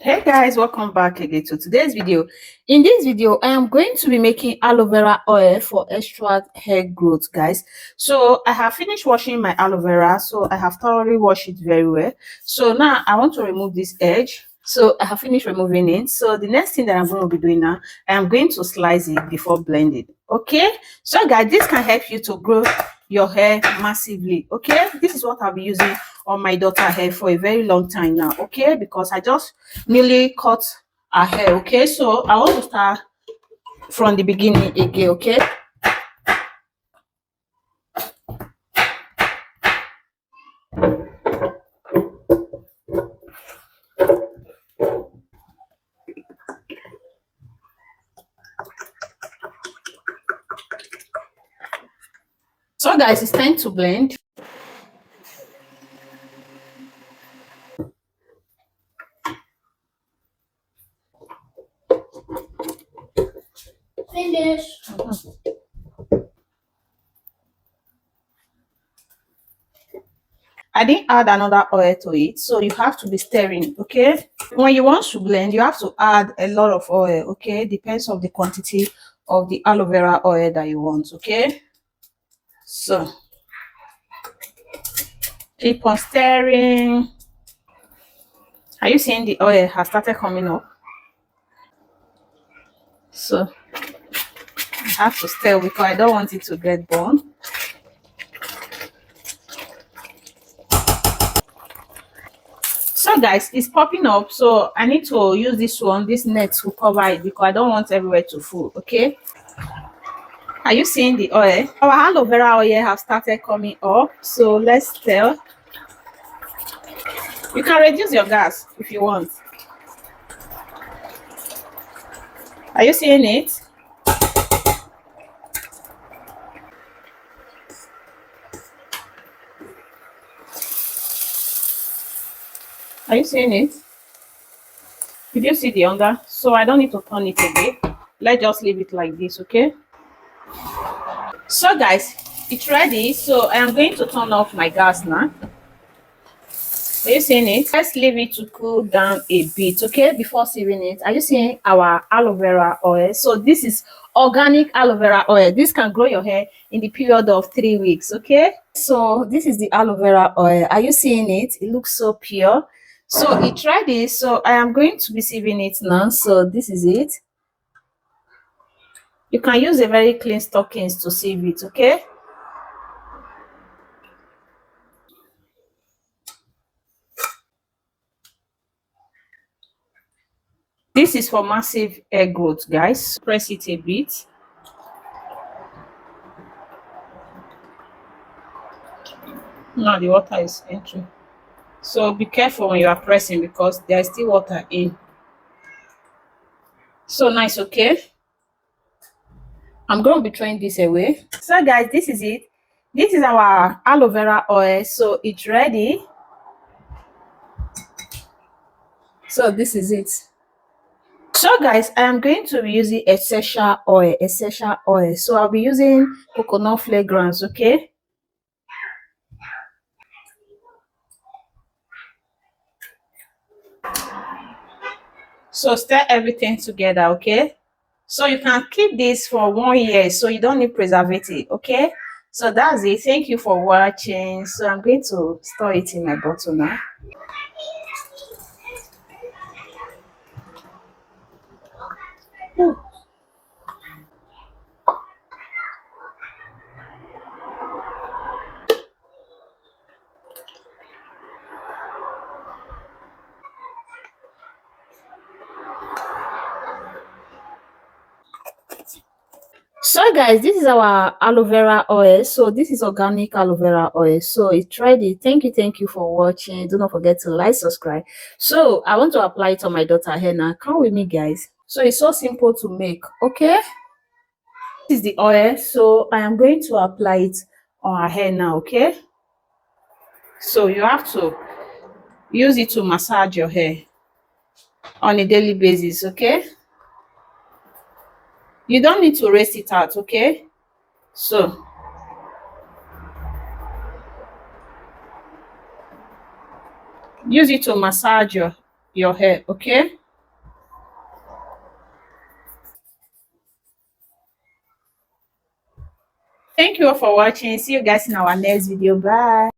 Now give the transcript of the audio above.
Hey guys, welcome back again to today's video. In this video I am going to be making aloe vera oil for extra hair growth, guys. So I have finished washing my aloe vera, so I have thoroughly washed it very well. So now I want to remove this edge. So I have finished removing it. So the next thing that I'm going to be doing now, I am going to slice it before blending. Okay, so guys, this can help you to grow your hair massively. Okay, this is what I'll be using on my daughter hair for a very long time now. Okay, because I just nearly cut her hair. Okay, so I want to start from the beginning again. Okay, so guys, it's time to blend. Finish. I didn't add another oil to it, so you have to be stirring. Okay, when you want to blend, you have to add a lot of oil. Okay, depends on the quantity of the aloe vera oil that you want. Okay, so keep on stirring. Are you seeing the oil has started coming up? So I have to stir because I don't want it to get burned. So guys, it's popping up, so I need to use this net to cover it because I don't want everywhere to full. Okay, are you seeing the oil? Our aloe vera oil have started coming up, so let's stir. You can reduce your gas if you want. Are you seeing it? Are you seeing it? Did you see the under? So I don't need to turn it again. Let's just leave it like this. Okay, so guys, it's ready, so I am going to turn off my gas now. Are you seeing it? Let's leave it to cool down a bit, okay, before serving it. Are you seeing our aloe vera oil? So this is organic aloe vera oil. This can grow your hair in the period of 3 weeks. Okay, so this is the aloe vera oil. Are you seeing it? It looks so pure. So it's ready, so I am going to be sieving it now. So this is it. You can use a very clean stockings to sieve it. Okay, this is for massive hair growth, guys. Press it a bit. Now the water is entering, so be careful when you are pressing because there is still water in. So nice. Okay, I'm going to be throwing this away. So guys, this is it. This is our aloe vera oil, so it's ready. So this is it. So guys, I am going to be using essential oil. So I'll be using coconut fragrance. Okay, so stir everything together. Okay, so you can keep this for 1 year, so you don't need preservative. Okay, so that's it. Thank you for watching. So I'm going to store it in my bottle now. So guys, this is our aloe vera oil. So this is organic aloe vera oil, so it's ready. Thank you for watching. Do not forget to like, subscribe. So I want to apply it on my daughter hair now. Come with me, guys. So it's so simple to make. Okay, this is the oil, so I am going to apply it on her hair now. Okay, so you have to use it to massage your hair on a daily basis. Okay, you don't need to rinse it out. Okay, so use it to massage your hair. Okay, thank you all for watching. See you guys in our next video. Bye.